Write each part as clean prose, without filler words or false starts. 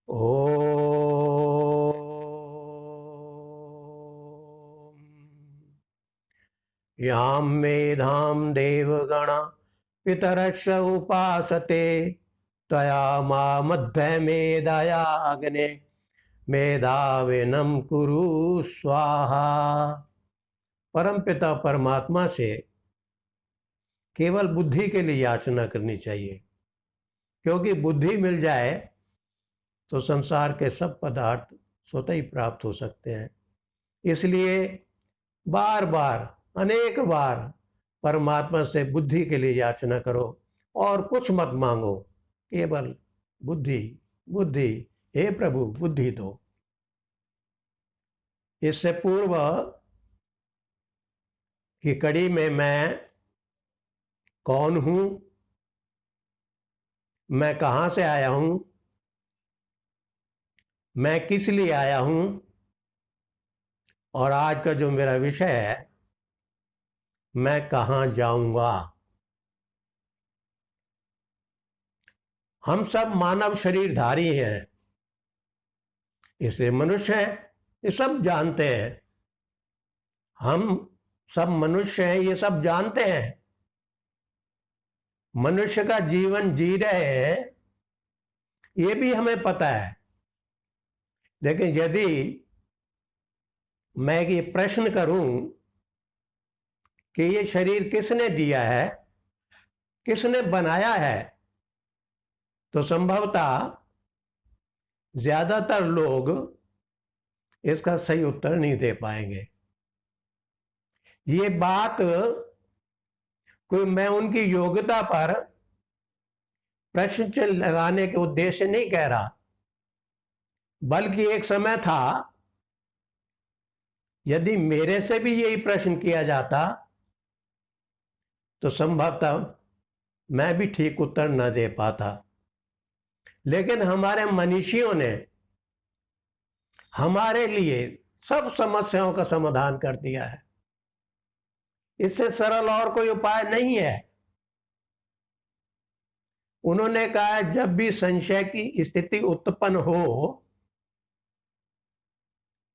ॐ यां मेधां देवगणा पितरश्च उपासते तया मामध्वमेधायाग्ने मेधाविनं कुरु स्वाहा। परम पिता परमात्मा से केवल बुद्धि के लिए याचना करनी चाहिए, क्योंकि बुद्धि मिल जाए तो संसार के सब पदार्थ स्वतः ही प्राप्त हो सकते हैं। इसलिए बार बार, अनेक बार परमात्मा से बुद्धि के लिए याचना करो और कुछ मत मांगो, केवल बुद्धि बुद्धि, हे प्रभु बुद्धि दो। इससे पूर्व की कड़ी में मैं कौन हूं, मैं कहां से आया हूं, मैं किस लिए आया हूं, और आज का जो मेरा विषय है, मैं कहां जाऊंगा। हम सब मानव शरीरधारी हैं, इसलिए मनुष्य हैं, ये सब जानते हैं। हम सब मनुष्य हैं, ये सब जानते हैं। मनुष्य का जीवन जी रहे हैं, ये भी हमें पता है। लेकिन यदि मैं ये प्रश्न करूं कि ये शरीर किसने दिया है, किसने बनाया है, तो संभवतः ज्यादातर लोग इसका सही उत्तर नहीं दे पाएंगे। ये बात कोई मैं उनकी योग्यता पर प्रश्न चिन्ह लगाने के उद्देश्य नहीं कह रहा, बल्कि एक समय था यदि मेरे से भी यही प्रश्न किया जाता तो संभवतः मैं भी ठीक उत्तर न दे पाता। लेकिन हमारे मनीषियों ने हमारे लिए सब समस्याओं का समाधान कर दिया है। इससे सरल और कोई उपाय नहीं है। उन्होंने कहा, जब भी संशय की स्थिति उत्पन्न हो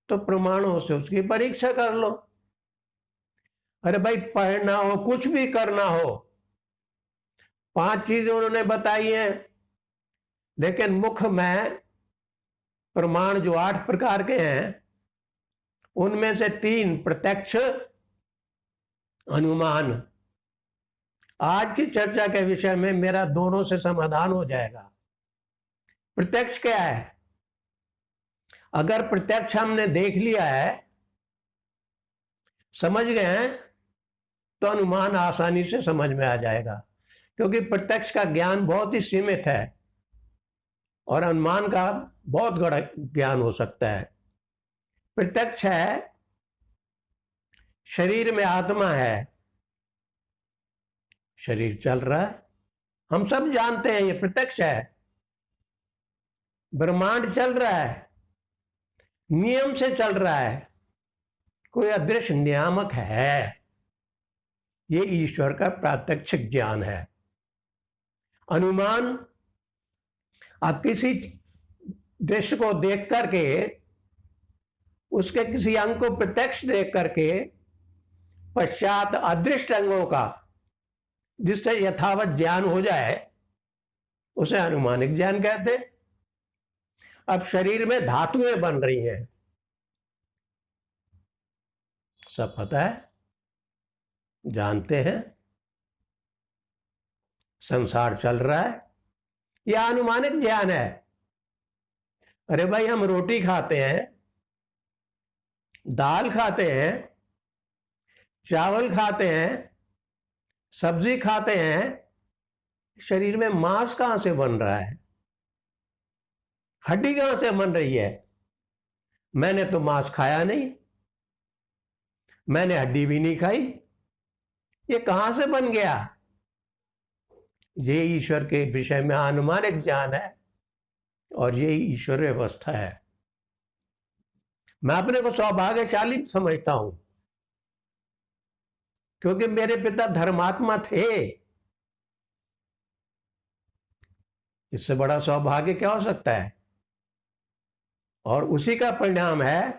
तो प्रमाणों से उसकी परीक्षा कर लो। अरे भाई, पढ़ना हो, कुछ भी करना हो, 5 चीजें उन्होंने बताई हैं, लेकिन मुख्य में प्रमाण जो 8 प्रकार के हैं, उनमें से 3 प्रत्यक्ष, अनुमान। आज की चर्चा के विषय में मेरा दोनों से समाधान हो जाएगा। प्रत्यक्ष क्या है? अगर प्रत्यक्ष हमने देख लिया है, समझ गए हैं, तो अनुमान आसानी से समझ में आ जाएगा, क्योंकि प्रत्यक्ष का ज्ञान बहुत ही सीमित है और अनुमान का बहुत बड़ा ज्ञान हो सकता है। प्रत्यक्ष है, शरीर में आत्मा है, शरीर चल रहा है, हम सब जानते हैं, ये प्रत्यक्ष है। ब्रह्मांड चल रहा है, नियम से चल रहा है, कोई अदृश्य नियामक है। ये ईश्वर का प्रात्यक्षिक ज्ञान है। अनुमान, आप किसी दृश्य को देख करके, उसके किसी अंग को प्रत्यक्ष देख करके पश्चात अदृश्य अंगों का जिससे यथावत ज्ञान हो जाए, उसे अनुमानिक ज्ञान कहते हैं। अब शरीर में धातुएं बन रही हैं, सब पता है, जानते हैं, संसार चल रहा है, यह अनुमानिक ज्ञान है। अरे भाई, हम रोटी खाते हैं, दाल खाते हैं, चावल खाते हैं, सब्जी खाते हैं, शरीर में मांस कहां से बन रहा है? हड्डी कहां से बन रही है? मैंने तो मांस खाया नहीं, मैंने हड्डी भी नहीं खाई, ये कहां से बन गया? ये ईश्वर के विषय में अनुमानिक ज्ञान है और ये ईश्वर व्यवस्था है। मैं अपने को सौभाग्यशाली समझता हूं, क्योंकि मेरे पिता धर्मात्मा थे। इससे बड़ा सौभाग्य क्या हो सकता है? और उसी का परिणाम है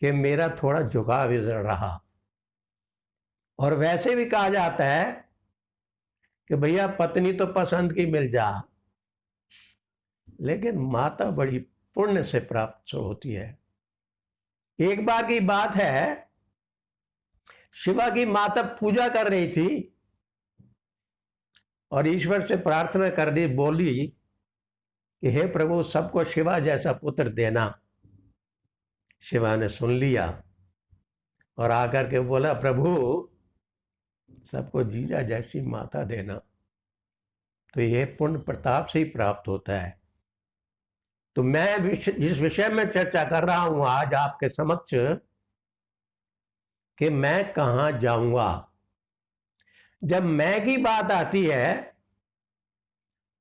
कि मेरा थोड़ा झुकाव इधर रहा। और वैसे भी कहा जाता है कि भैया पत्नी तो पसंद की मिल जा, लेकिन माता बड़ी पुण्य से प्राप्त होती है। एक बार की बात है, शिवा की माता पूजा कर रही थी और ईश्वर से प्रार्थना कर रही, बोली कि हे प्रभु सबको शिवा जैसा पुत्र देना। शिवा ने सुन लिया और आकर के बोला, प्रभु सबको जीजा जैसी माता देना। तो ये पुण्य प्रताप से ही प्राप्त होता है। तो मैं जिस विषय में चर्चा कर रहा हूं आज आपके समक्ष कि मैं कहां जाऊंगा, जब मैं की बात आती है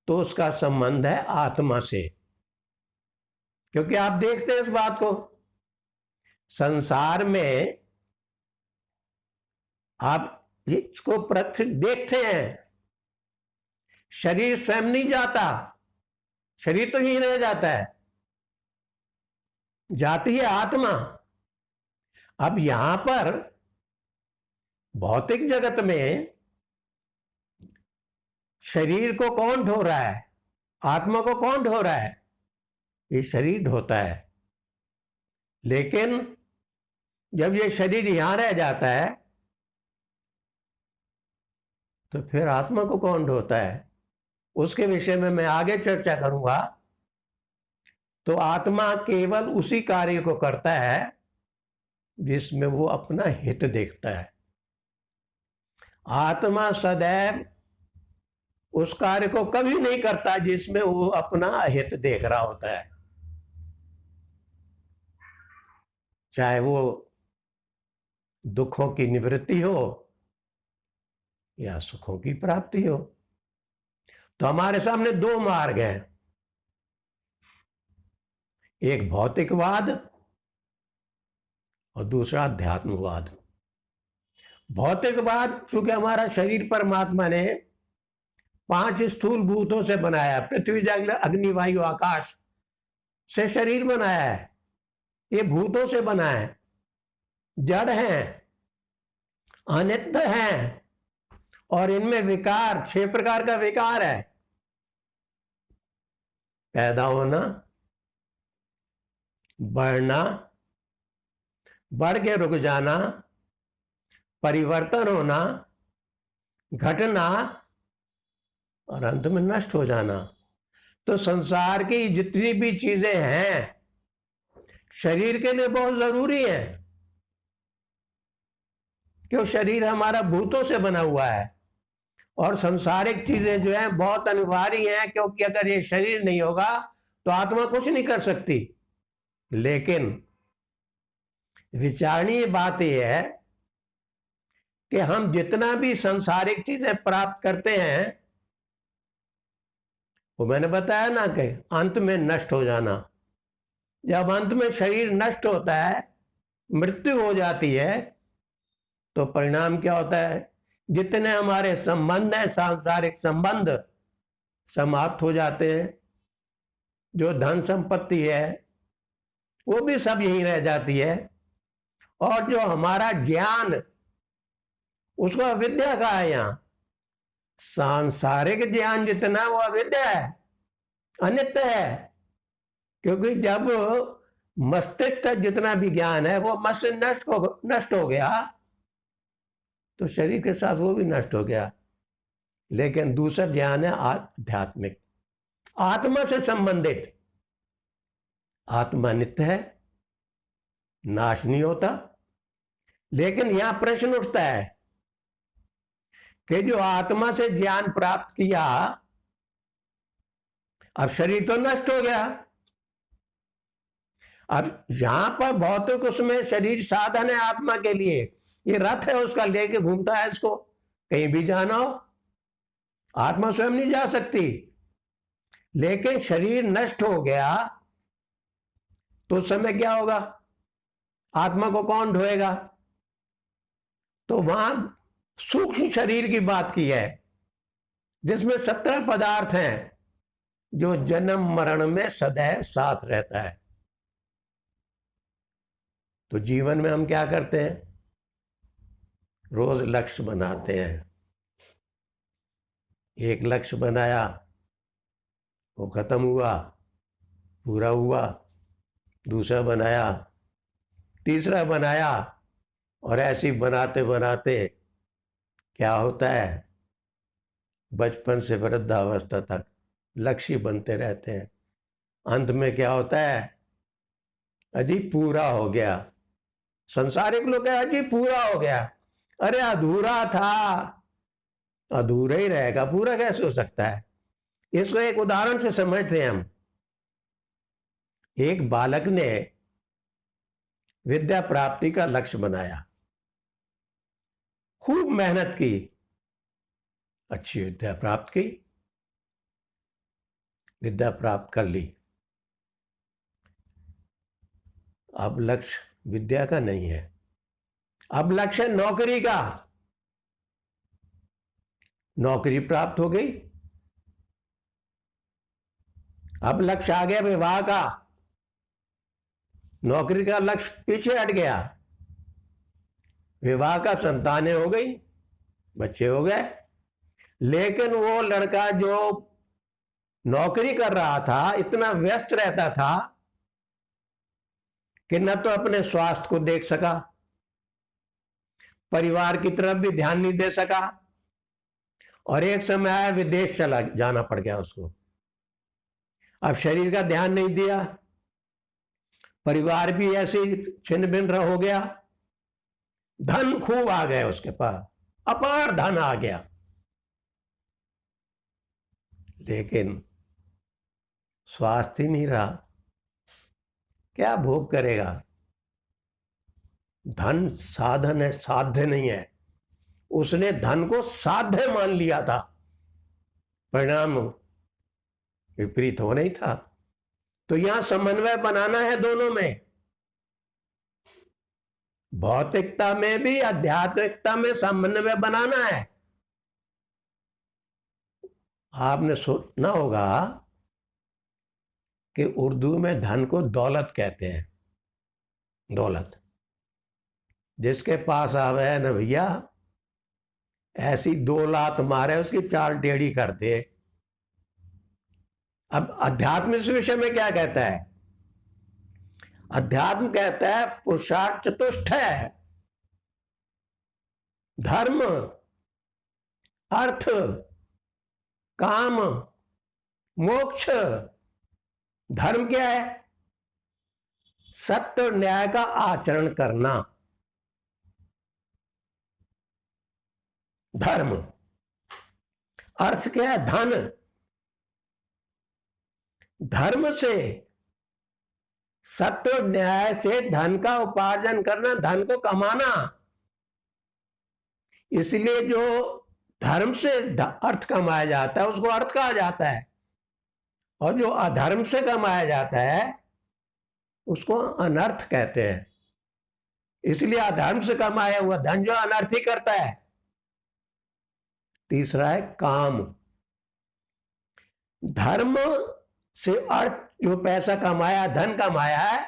तो उसका संबंध है आत्मा से। क्योंकि आप देखते हैं इस बात को, संसार में आप इसको देखते हैं, शरीर स्वयं नहीं जाता, शरीर तो ही रह जाता है, जाती है आत्मा। अब यहां पर भौतिक जगत में शरीर को कौन ढो रहा है, आत्मा को कौन ढो रहा है? ये शरीर ढोता है। लेकिन जब ये शरीर यहां रह जाता है तो फिर आत्मा को कौन ढोता है? उसके विषय में मैं आगे चर्चा करूंगा। तो आत्मा केवल उसी कार्य को करता है जिसमें वो अपना हित देखता है। आत्मा सदैव उस कार्य को कभी नहीं करता जिसमें वो अपना हित देख रहा होता है, चाहे वो दुखों की निवृत्ति हो या सुखों की प्राप्ति हो। तो हमारे सामने दो मार्ग हैं, एक भौतिकवाद और दूसरा अध्यात्मवाद। भौतिकवाद, चूंकि हमारा शरीर परमात्मा ने 5 स्थूल भूतों से बनाया, पृथ्वी जल अग्नि वायु आकाश से शरीर बनाया है। ये भूतों से बना है, जड़ हैं, अनित्य हैं, और इनमें विकार 6 प्रकार का विकार है। पैदा होना, बढ़ना, बढ़ के रुक जाना, परिवर्तन होना, घटना और अंत में नष्ट हो जाना। तो संसार की जितनी भी चीजें हैं शरीर के लिए बहुत जरूरी है, क्यों? शरीर हमारा भूतों से बना हुआ है और संसारिक चीजें जो है बहुत अनिवार्य हैं, क्योंकि अगर ये शरीर नहीं होगा तो आत्मा कुछ नहीं कर सकती। लेकिन विचारणीय बात यह है कि हम जितना भी सांसारिक चीजें प्राप्त करते हैं वो मैंने बताया ना कि अंत में नष्ट हो जाना। जब अंत में शरीर नष्ट होता है, मृत्यु हो जाती है, तो परिणाम क्या होता है? जितने हमारे संबंध हैं, सांसारिक संबंध समाप्त हो जाते हैं। जो धन संपत्ति है वो भी सब यहीं रह जाती है, और जो हमारा ज्ञान, उसको अविद्या कहा है। यहां सांसारिक ज्ञान जितना वो अविद्या है, अनित्य है। क्योंकि जब मस्तिष्क का जितना भी ज्ञान है वो मस्तिष्क नष्ट हो गया तो शरीर के साथ वो भी नष्ट हो गया। लेकिन दूसरा ज्ञान है आध्यात्मिक, आत्मा से संबंधित। आत्मा नित्य है, नाश नहीं होता। लेकिन यहां प्रश्न उठता है कि जो आत्मा से ज्ञान प्राप्त किया, अब शरीर तो नष्ट हो गया। अब यहां पर भौतिक उसमें शरीर साधन है आत्मा के लिए, ये रथ है उसका, लेके घूमता है इसको, कहीं भी जाना हो। आत्मा स्वयं नहीं जा सकती। लेकिन शरीर नष्ट हो गया तो उस समय क्या होगा? आत्मा को कौन ढोएगा? तो वहां सूक्ष्म शरीर की बात की है, जिसमें 17 पदार्थ हैं, जो जन्म मरण में सदैव साथ रहता है। तो जीवन में हम क्या करते हैं? रोज लक्ष्य बनाते हैं। एक लक्ष्य बनाया, वो खत्म हुआ, पूरा हुआ, दूसरा बनाया, तीसरा बनाया, और ऐसे ही बनाते बनाते क्या होता है, बचपन से वृद्धावस्था तक लक्ष्य बनते रहते हैं। अंत में क्या होता है? अजी पूरा हो गया। संसारिक लोग क्या, अजी पूरा हो गया। अरे अधूरा था, अधूरा ही रहेगा, पूरा कैसे हो सकता है? इसको एक उदाहरण से समझते हैं हम। एक बालक ने विद्या प्राप्ति का लक्ष्य बनाया, खूब मेहनत की, अच्छी विद्या प्राप्त की, विद्या प्राप्त कर ली। अब लक्ष्य विद्या का नहीं है, अब लक्ष्य नौकरी का। नौकरी प्राप्त हो गई, अब लक्ष्य आ गया विवाह का। नौकरी का लक्ष्य पीछे हट गया, विवाह का, संतानें हो गई, बच्चे हो गए। लेकिन वो लड़का जो नौकरी कर रहा था इतना व्यस्त रहता था कि न तो अपने स्वास्थ्य को देख सका, परिवार की तरफ भी ध्यान नहीं दे सका, और एक समय आया विदेश चला जाना पड़ गया उसको। अब शरीर का ध्यान नहीं दिया, परिवार भी ऐसे ही छिन्न भिन्न हो गया, धन खूब आ गए उसके पास, अपार धन आ गया, लेकिन स्वास्थ्य ही नहीं रहा। क्या भोग करेगा? धन साधन है, साध्य नहीं है। उसने धन को साध्य मान लिया था, परिणाम विपरीत हो नहीं था। तो यहां समन्वय बनाना है दोनों में, भौतिकता में भी आध्यात्मिकता में समन्वय बनाना है। आपने सुना होगा कि उर्दू में धन को दौलत कहते हैं। दौलत जिसके पास आवे है ना भैया, ऐसी 2 लात मारे उसकी 4 टेढ़ी कर दे। अब अध्यात्म इस विषय में क्या कहता है? अध्यात्म कहता है पुरुषार्थ चतुष्ट है, धर्म, अर्थ, काम, मोक्ष। धर्म क्या है? सत्य और न्याय का आचरण करना, धर्म। अर्थ क्या है? धन। धर्म से, सत्य और न्याय से धन का उपार्जन करना, धन को कमाना। इसलिए जो धर्म से अर्थ कमाया जाता है उसको अर्थ कहा जाता है, और जो अधर्म से कमाया जाता है उसको अनर्थ कहते हैं। इसलिए अधर्म से कमाया हुआ धन जो अनर्थ ही करता है। तीसरा है काम। धर्म से अर्थ, जो पैसा कमाया, धन कमाया है,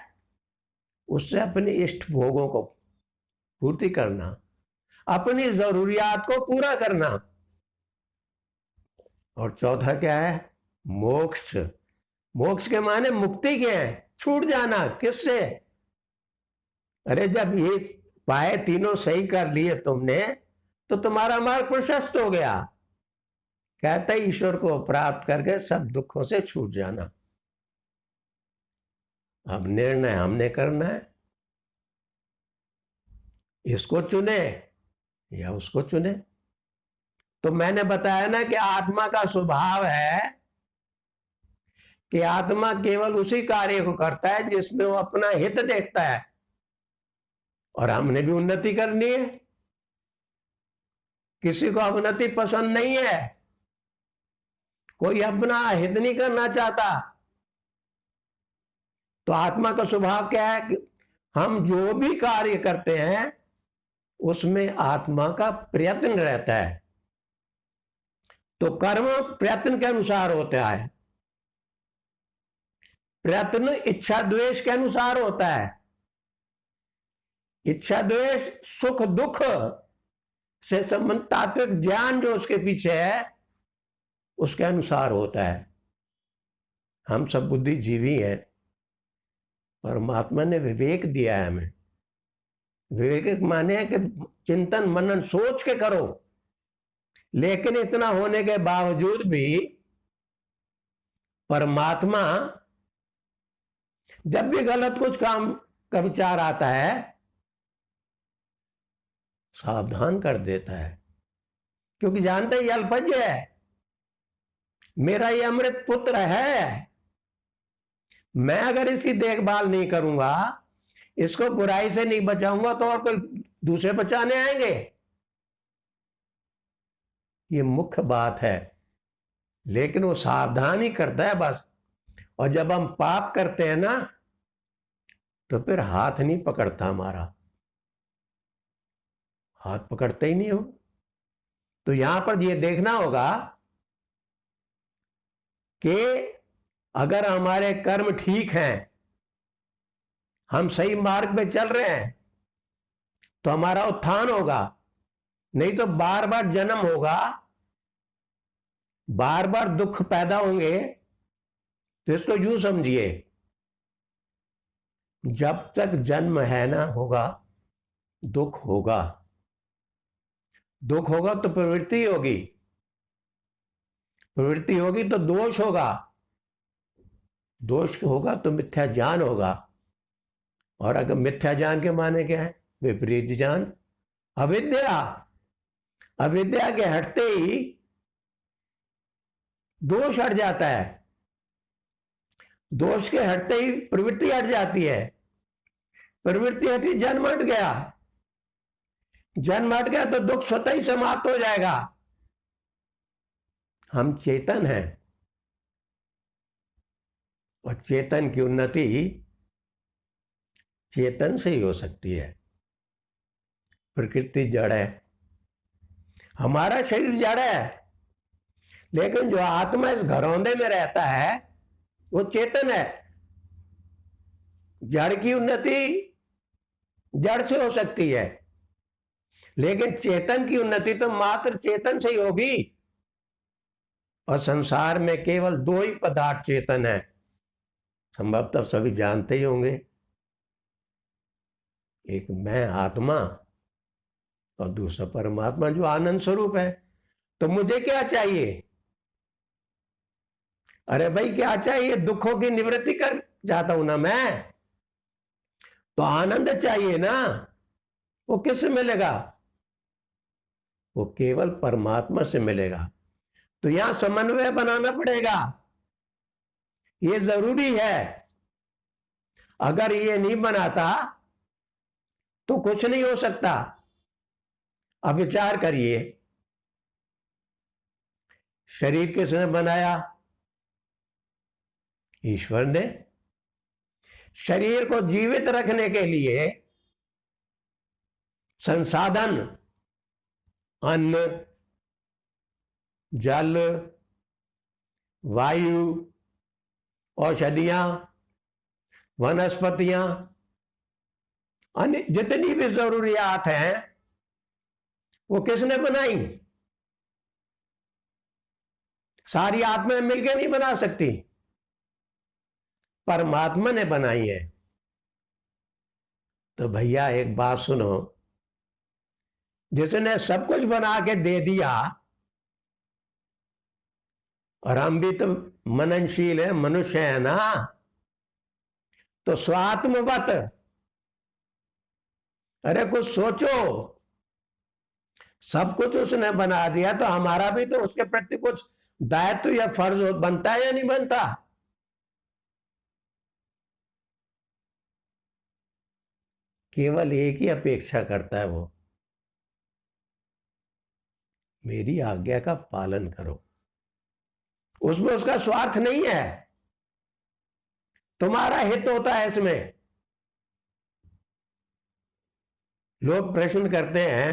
उससे अपने इष्ट भोगों को पूर्ति करना, अपनी जरूरियात को पूरा करना। और चौथा क्या है? मोक्ष। मोक्ष के माने मुक्ति के हैं, छूट जाना। किससे? अरे जब ये पाए तीनों सही कर लिए तुमने, तो तुम्हारा मार्ग प्रशस्त हो गया। कहते हैं ईश्वर को प्राप्त करके सब दुखों से छूट जाना। अब निर्णय हमने करना है, इसको चुने या उसको चुने। तो मैंने बताया ना कि आत्मा का स्वभाव है कि आत्मा केवल उसी कार्य को करता है जिसमें वो अपना हित देखता है, और हमने भी उन्नति करनी है। किसी को अवनति पसंद नहीं है, कोई अपना हित नहीं करना चाहता। तो आत्मा का स्वभाव क्या है कि हम जो भी कार्य करते हैं उसमें आत्मा का प्रयत्न रहता है। तो कर्म प्रयत्न के अनुसार होता है, प्रयत्न इच्छा द्वेष के अनुसार होता है। इच्छा द्वेष सुख दुख से संबंध तात्विक ज्ञान जो उसके पीछे है उसके अनुसार होता है। हम सब बुद्धिजीवी हैं, परमात्मा ने विवेक दिया है हमें। विवेक माने है कि चिंतन मनन सोच के करो, लेकिन इतना होने के बावजूद भी परमात्मा जब भी गलत कुछ काम का विचार आता है सावधान कर देता है, क्योंकि जानते ही अल्पज्ञ है, मेरा ये अमृत पुत्र है, मैं अगर इसकी देखभाल नहीं करूंगा, इसको बुराई से नहीं बचाऊंगा तो और कोई दूसरे बचाने आएंगे। ये मुख्य बात है, लेकिन वो सावधान ही करता है बस। और जब हम पाप करते हैं ना तो फिर हाथ नहीं पकड़ता, हमारा हाथ पकड़ते ही नहीं हो। तो यहां पर ये देखना होगा कि अगर हमारे कर्म ठीक हैं, हम सही मार्ग पे चल रहे हैं, तो हमारा उत्थान होगा। नहीं तो बार बार जन्म होगा, बार बार दुख पैदा होंगे। तो इसको यूं समझिए, जब तक जन्म है ना होगा दुख होगा, दुख होगा तो प्रवृत्ति होगी, प्रवृत्ति होगी तो दोष होगा, दोष होगा तो मिथ्या ज्ञान होगा। और अगर मिथ्या ज्ञान के माने क्या है? विपरीत ज्ञान, अविद्या। अविद्या के हटते ही दोष हट जाता है, दोष के हटते ही प्रवृत्ति हट जाती है, प्रवृत्ति हटी जन्म हट गया, जन्म हट गया तो दुख स्वतः ही समाप्त हो जाएगा। हम चेतन हैं और चेतन की उन्नति चेतन से ही हो सकती है। प्रकृति जड़ है, हमारा शरीर जड़ है, लेकिन जो आत्मा इस घरौंदे में रहता है वो चेतन है। जड़ की उन्नति जड़ से हो सकती है, लेकिन चेतन की उन्नति तो मात्र चेतन से ही होगी। और संसार में केवल दो ही पदार्थ चेतन है, संभवतः सभी जानते ही होंगे, एक मैं आत्मा और दूसरा परमात्मा जो आनंद स्वरूप है। तो मुझे क्या चाहिए? अरे भाई क्या चाहिए? दुखों की निवृत्ति कर चाहता हूं ना मैं, तो आनंद चाहिए ना। वो किससे मिलेगा? वो केवल परमात्मा से मिलेगा। तो यहां समन्वय बनाना पड़ेगा, ये जरूरी है। अगर ये नहीं बनाता तो कुछ नहीं हो सकता। अब विचार करिए, शरीर किसने बनाया? ईश्वर ने। शरीर को जीवित रखने के लिए संसाधन अन्न, जल, वायु, औषधियां, वनस्पतियां, अन्य जितनी भी जरूरियात हैं वो किसने बनाई? सारी आत्माएं मिलकर नहीं बना सकती, परमात्मा ने बनाई है। तो भैया एक बात सुनो, जिसने सब कुछ बना के दे दिया, और हम भी तो मननशील है, मनुष्य है ना, तो स्वात्मवत अरे कुछ सोचो। सब कुछ उसने बना दिया तो हमारा भी तो उसके प्रति कुछ दायित्व या फर्ज बनता है या नहीं बनता? केवल एक ही अपेक्षा करता है वो, मेरी आज्ञा का पालन करो। उसमें उसका स्वार्थ नहीं है, तुम्हारा हित होता है इसमें। लोग प्रश्न करते हैं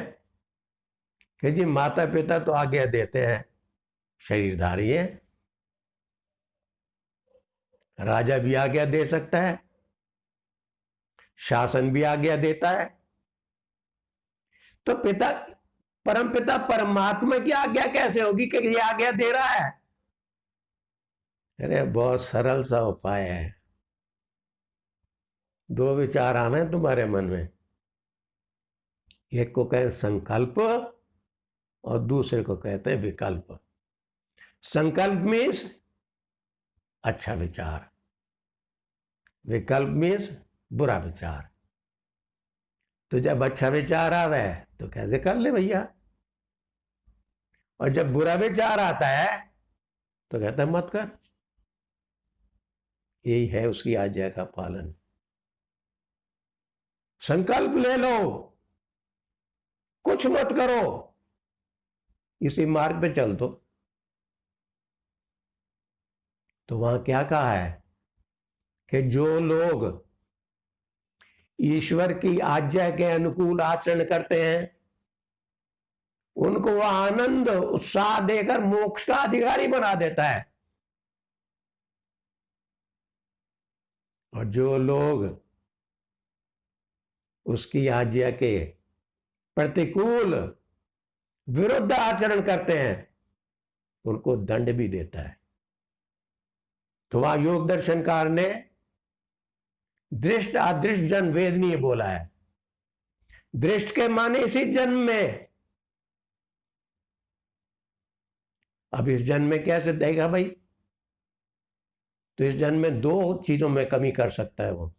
कि जी माता पिता तो आज्ञा देते हैं, शरीरधारी है, राजा भी आज्ञा दे सकता है, शासन भी आज्ञा देता है, तो पिता परम पिता परमात्मा की आज्ञा कैसे होगी कि ये आज्ञा दे रहा है? अरे बहुत सरल सा उपाय है। दो विचार आना है तुम्हारे मन में, एक को कहें संकल्प और दूसरे को कहते हैं विकल्प। संकल्प मीन्स अच्छा विचार, विकल्प मीन्स बुरा विचार। तो जब अच्छा विचार आवे तो कैसे कर ले भैया, और जब बुरा विचार आता है तो कहता है मत कर। यही है उसकी आज्ञा का पालन। संकल्प ले लो, कुछ मत करो, इसी मार्ग पे चल दो। तो वहां क्या कहा है कि जो लोग ईश्वर की आज्ञा के अनुकूल आचरण करते हैं उनको वह आनंद उत्साह देकर मोक्ष का अधिकारी बना देता है, और जो लोग उसकी आज्ञा के प्रतिकूल विरुद्ध आचरण करते हैं उनको दंड भी देता है। तो वहां योग दर्शनकार ने दृष्ट अदृष्ट जन्म वेदनीय बोला है। दृष्ट के माने इसी जन्म में। अब इस जन्म में कैसे देगा भाई? तो इस जन्म में दो चीजों में कमी कर सकता है वो,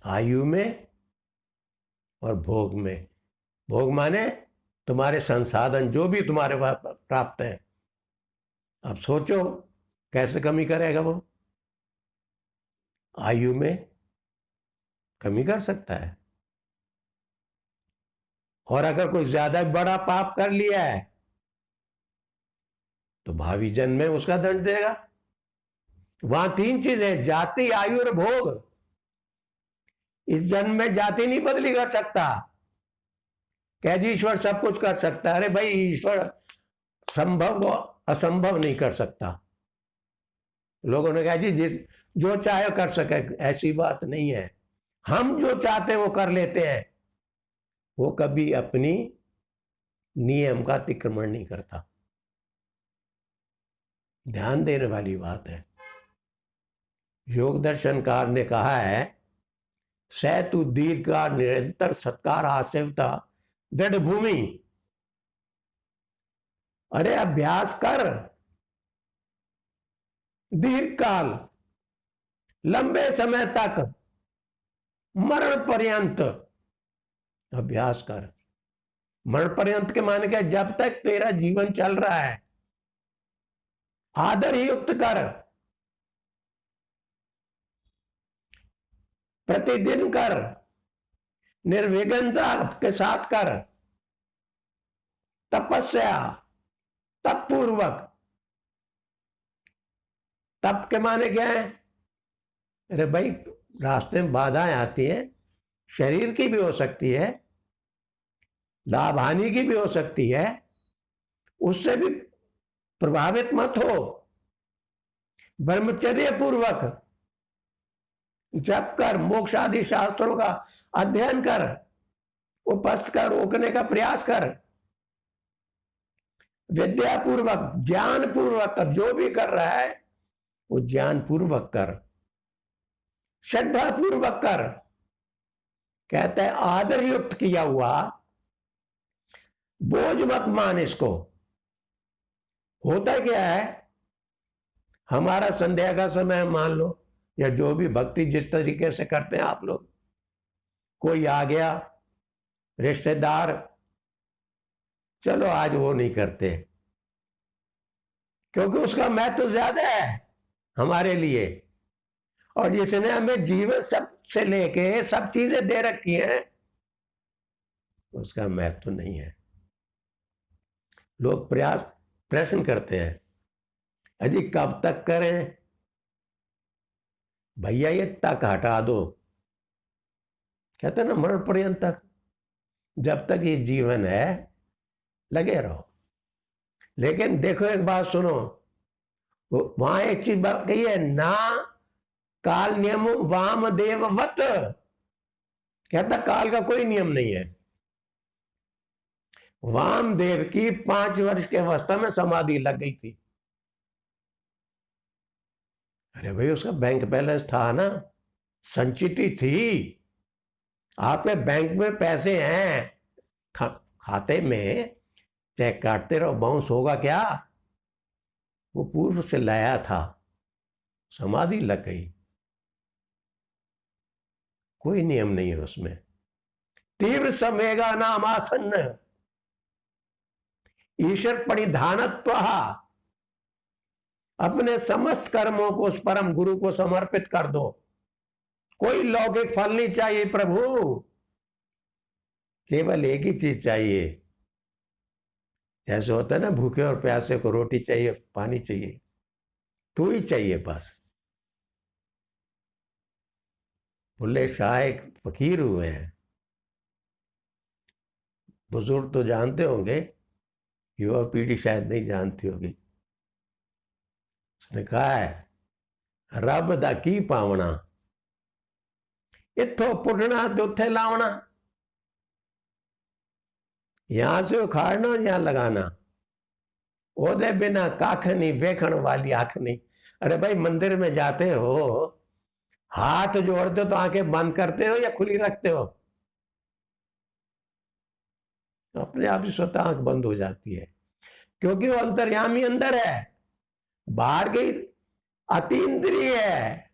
आयु में और भोग में। भोग माने तुम्हारे संसाधन जो भी तुम्हारे पास प्राप्त है। अब सोचो कैसे कमी करेगा वो? आयु में कमी कर सकता है, और अगर कोई ज्यादा बड़ा पाप कर लिया है तो भावी जन्म में उसका दंड देगा। वहां तीन चीजें, जाति आयु और भोग। इस जन्म में जाति नहीं बदली कर सकता। कह जी ईश्वर सब कुछ कर सकता है। अरे भाई ईश्वर संभव को असंभव नहीं कर सकता। लोगों ने कहा जी जिस जो चाहे कर सके, ऐसी बात नहीं है। हम जो चाहते हैं वो कर लेते हैं, वो कभी अपनी नियम का अतिक्रमण नहीं करता। ध्यान देने वाली बात है। योग दर्शनकार ने कहा है, सैतु दीर्घ का निरंतर सत्कार आसेवता दृढ़ भूमि। अरे अभ्यास कर, दीर्घ काल लंबे समय तक मरण पर्यंत अभ्यास कर। मरण पर्यंत के माने क्या? जब तक तेरा जीवन चल रहा है आदर युक्त कर, प्रतिदिन कर, निर्विघ्नता के साथ कर, तपस्या, तप पूर्वक। तप के माने क्या है? अरे भाई रास्ते में बाधाएं आती हैं, शरीर की भी हो सकती है, लाभ हानि की भी हो सकती है, उससे भी प्रभावित मत हो। ब्रह्मचर्य पूर्वक जप कर, मोक्ष आदि शास्त्रों का अध्ययन कर, उपस्थ कर, रोकने का प्रयास कर, विद्या पूर्वक ज्ञान पूर्वक जो भी कर रहा है वो ज्ञान पूर्वक कर, श्रद्धा पूर्वक कर। कहता है आदर युक्त किया हुआ, बोझ मत मान इसको। होता क्या है, हमारा संध्या का समय मान लो, या जो भी भक्ति जिस तरीके से करते हैं आप लोग, कोई आ गया रिश्तेदार, चलो आज वो नहीं करते क्योंकि उसका महत्व ज्यादा है हमारे लिए, और जिसने हमें जीवन सब से लेके सब चीजें दे रखी हैं उसका महत्व नहीं है। लोग प्रश्न करते हैं, अजी कब तक करें? भैया ये तक हटा दो। कहते ना मरण पर्यंत तक, जब तक ये जीवन है लगे रहो। लेकिन देखो एक बात सुनो, वहां एक चीज कही है, ना काल नियम वाम देववत। कहता काल का कोई नियम नहीं है। वामदेव की 5 वर्ष के अवस्था में समाधि लग गई थी। अरे भाई उसका बैंक बैलेंस था ना, संचिति थी। आपके बैंक में पैसे हैं, खाते में चेक काटते रहो, बाउंस होगा क्या? वो पूर्व से लाया था, समाधि लग गई, कोई नियम नहीं है उसमें। तीव्र समेगा नाम आसन्न, ईश्वर परिधानत्व, अपने समस्त कर्मों को उस परम गुरु को समर्पित कर दो। कोई लौकिक फल नहीं चाहिए प्रभु, केवल एक ही चीज चाहिए। जैसे होता है ना, भूखे और प्यासे को रोटी चाहिए, पानी चाहिए, तू ही चाहिए बस। बुल्ले शाह एक फकीर हुए हैं, बुजुर्ग तो जानते होंगे, युवा पीढ़ी शायद नहीं जानती होगी। उसने कहा है, रब दा की पावना, इथों पुटना ते उत्थे लावना, यहां से उखाड़ना यहां लगाना, ओदे बिना काख नहीं, वेखण वाली आंख नहीं। अरे भाई मंदिर में जाते हो, हाथ जोड़ते हो तो आंखें बंद करते हो या खुली रखते हो? अपने आप ही स्वतः आंख बंद हो जाती है, क्योंकि वो अंतर्यामी अंदर है, बाहर की अतीन्द्रिय है,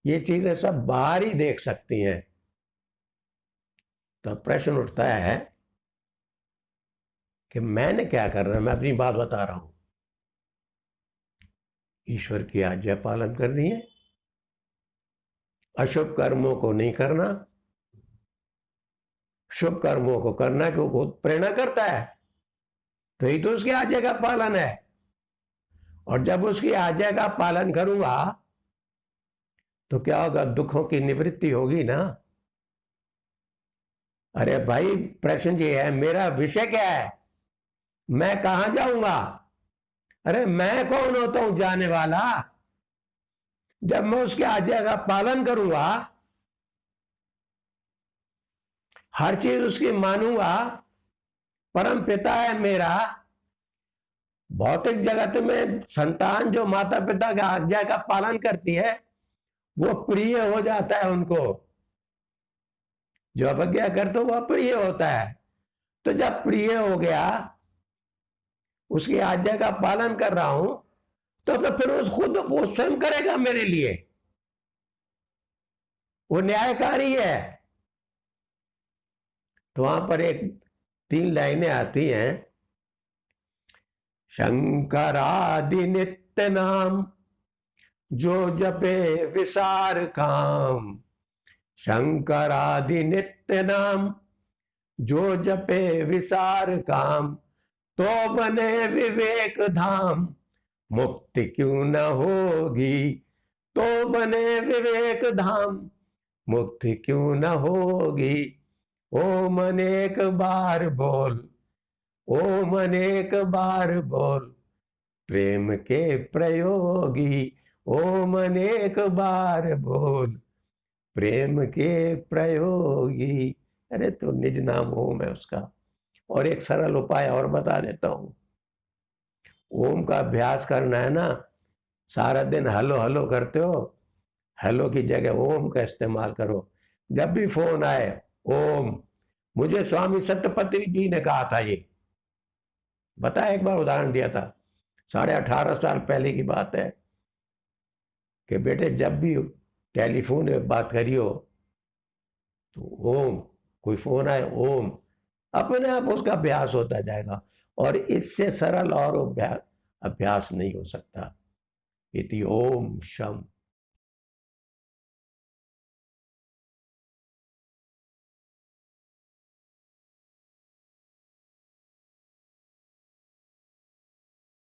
ये चीजें सब बाहर ही देख सकती हैं। तो प्रश्न उठता है कि मैंने क्या करना है? मैं अपनी बात बता रहा हूं। ईश्वर की आज्ञा पालन करनी है, अशुभ कर्मों को नहीं करना, शुभ कर्मों को करना, कि वो बहुत प्रेरणा करता है, तो ही तो उसकी आज्ञा का पालन है। और जब उसकी आज्ञा का पालन करूंगा तो क्या होगा? दुखों की निवृत्ति होगी ना। अरे भाई प्रश्न ये है, मेरा विषय क्या है, मैं कहां जाऊंगा? अरे मैं कौन होता हूं जाने वाला? जब मैं उसकी आज्ञा का पालन करूंगा, हर चीज उसकी मानूंगा, परम पिता है मेरा। भौतिक जगत में संतान जो माता पिता की आज्ञा का पालन करती है, वो प्रिय हो जाता है उनको। जो अवज्ञा करते वो अप्रिय होता है। तो जब प्रिय हो गया, उसकी आज्ञा का पालन कर रहा हूं, तो फिर उस खुद वो स्वयं करेगा मेरे लिए, वो न्यायकारी है। तो वहां पर एक 3 लाइनें आती हैं, शंकरादि नित्य नाम, जो जपे विसार काम। शंकरादि नित्य नाम, जो जपे विसार काम, तो बने विवेक धाम, मुक्ति क्यों न होगी। तो बने विवेक धाम, मुक्ति क्यों न होगी। ओम अनेक बार बोल, ओम अनेक बार बोल, प्रेम के प्रयोगी। ओम अनेक बार बोल, प्रेम के प्रयोगी। अरे तो निज नाम ओम है उसका। और एक सरल उपाय और बता देता हूं। ओम का अभ्यास करना है ना, सारा दिन हेलो हेलो करते हो, हेलो की जगह ओम का इस्तेमाल करो। जब भी फोन आए, ओम। मुझे स्वामी सत्यपति जी ने कहा था, ये बताया, एक बार उदाहरण दिया था, 18.5 साल पहले की बात है, कि बेटे जब भी टेलीफोन में बात करियो तो ओम, कोई फोन आए ओम, अपने आप उसका अभ्यास होता जाएगा। और इससे सरल और अभ्यास नहीं हो सकता। इति ओम शम।